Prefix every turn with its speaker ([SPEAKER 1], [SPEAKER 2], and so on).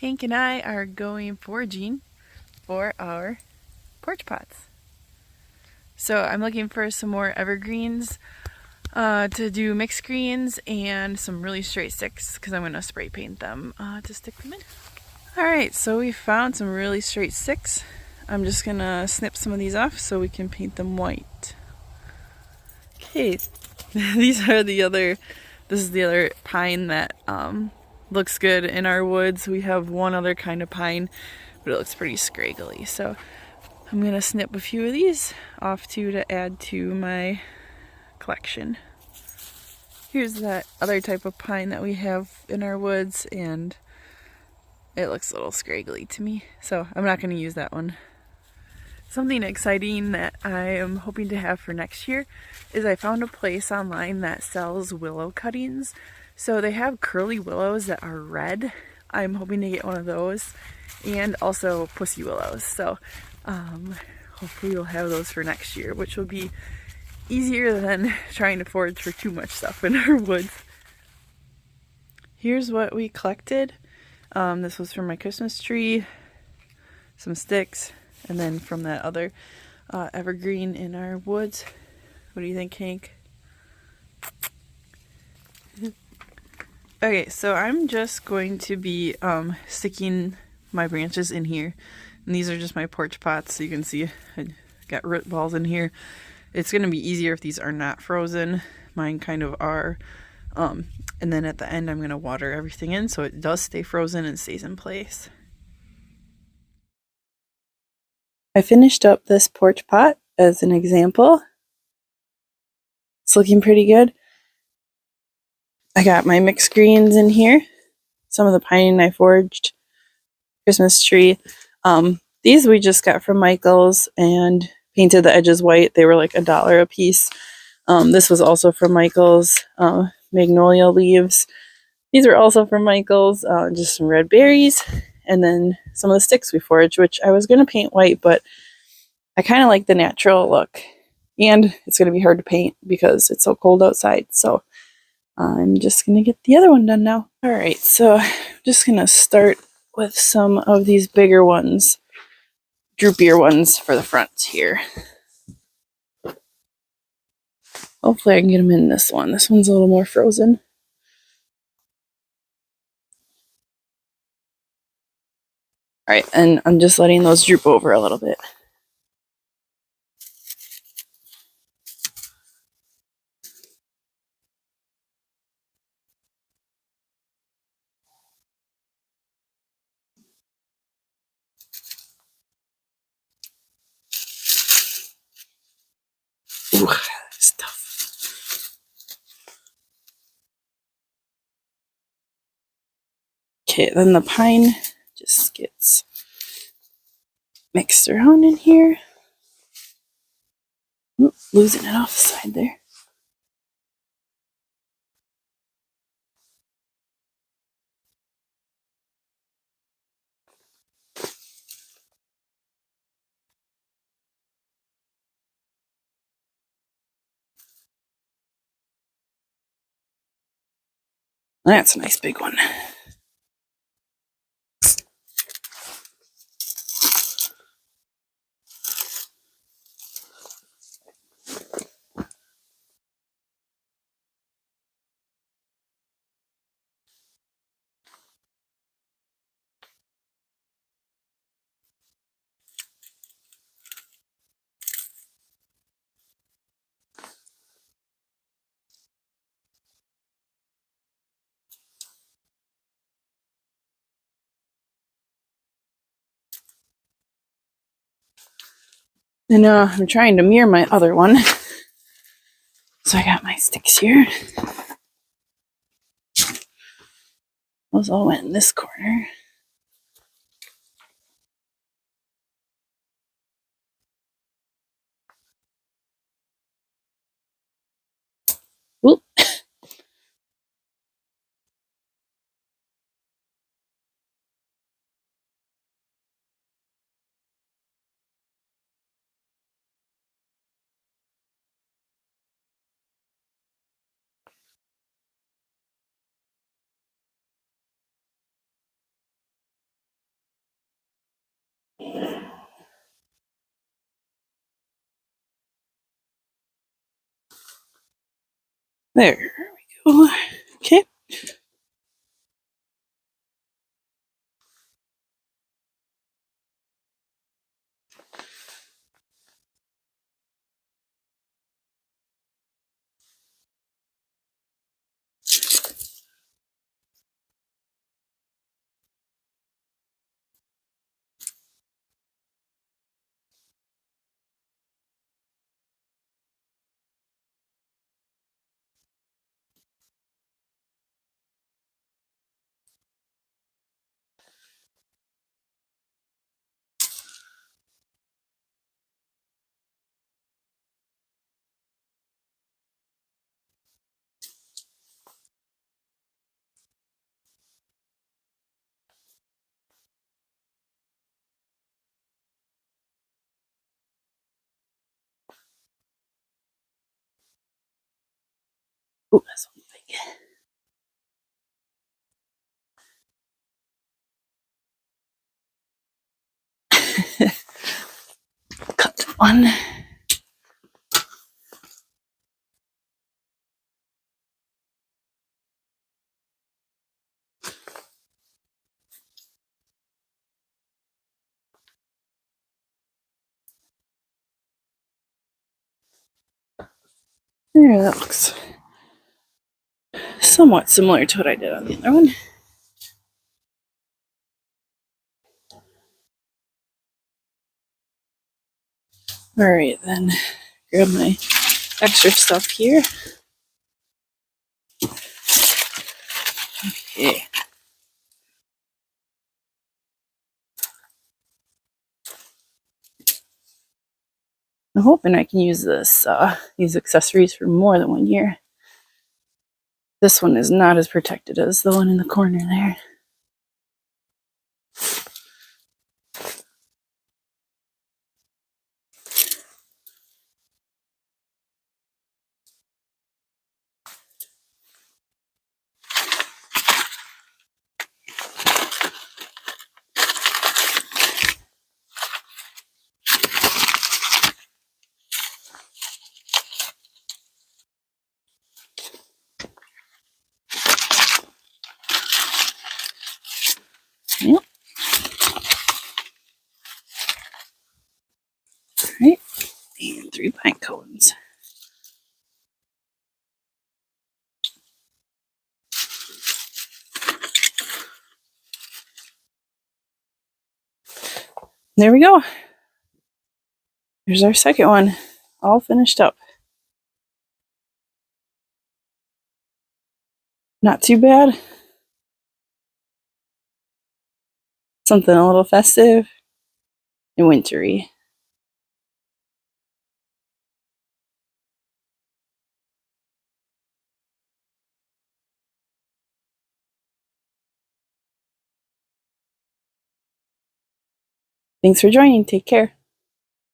[SPEAKER 1] Hank and I are going foraging for our porch pots. So I'm looking for some more evergreens to do mixed greens and some really straight sticks because I'm going to spray paint them to stick them in. Alright, so we found some really straight sticks. I'm just going to snip some of these off so we can paint them white. Okay, this is the other pine that looks good in our woods. We have one other kind of pine, but it looks pretty scraggly. So I'm gonna snip a few of these off too to add to my collection. Here's that other type of pine that we have in our woods, and it looks a little scraggly to me, so I'm not gonna use that one. Something exciting that I am hoping to have for next year is I found a place online that sells willow cuttings. So they have curly willows that are red. I'm hoping to get one of those, and also pussy willows. So hopefully we'll have those for next year, which will be easier than trying to forage for too much stuff in our woods. Here's what we collected. This was from my Christmas tree, some sticks, and then from that other evergreen in our woods. What do you think, Hank? Okay, so I'm just going to be sticking my branches in here. And these are just my porch pots, so you can see I got root balls in here. It's going to be easier if these are not frozen. Mine kind of are. And then at the end, I'm going to water everything in so it does stay frozen and stays in place. I finished up this porch pot as an example. It's looking pretty good. I got my mixed greens in here. Some of the pine I foraged. Christmas tree. These we just got from Michael's and painted the edges white. They were like $1 a piece. This was also from Michael's. Magnolia leaves. These are also from Michael's. Just some red berries. And then some of the sticks we foraged, which I was going to paint white, but I kind of like the natural look. And it's going to be hard to paint because it's so cold outside. So I'm just going to get the other one done now. Alright, so I'm just going to start with some of these bigger ones, droopier ones for the front here. Hopefully I can get them in this one. This one's a little more frozen. Alright, and I'm just letting those droop over a little bit. Ooh, that's tough. Okay, then the pine just gets mixed around in here. Ooh, losing it off the side there. That's a nice big one. And I'm trying to mirror my other one. So I got my sticks here. Those all went in this corner. Whoop. There we go. Okay. Ooh, that's one big. Cut one. There, that looks somewhat similar to what I did on the other one. Alright, then grab my extra stuff here. Okay. I'm hoping I can use these accessories for more than 1 year. This one is not as protected as the one in the corner there. Yep. Alright, and 3 pine cones. There we go. There's our second one, all finished up. Not too bad. Something a little festive and wintry. Thanks for joining. Take care.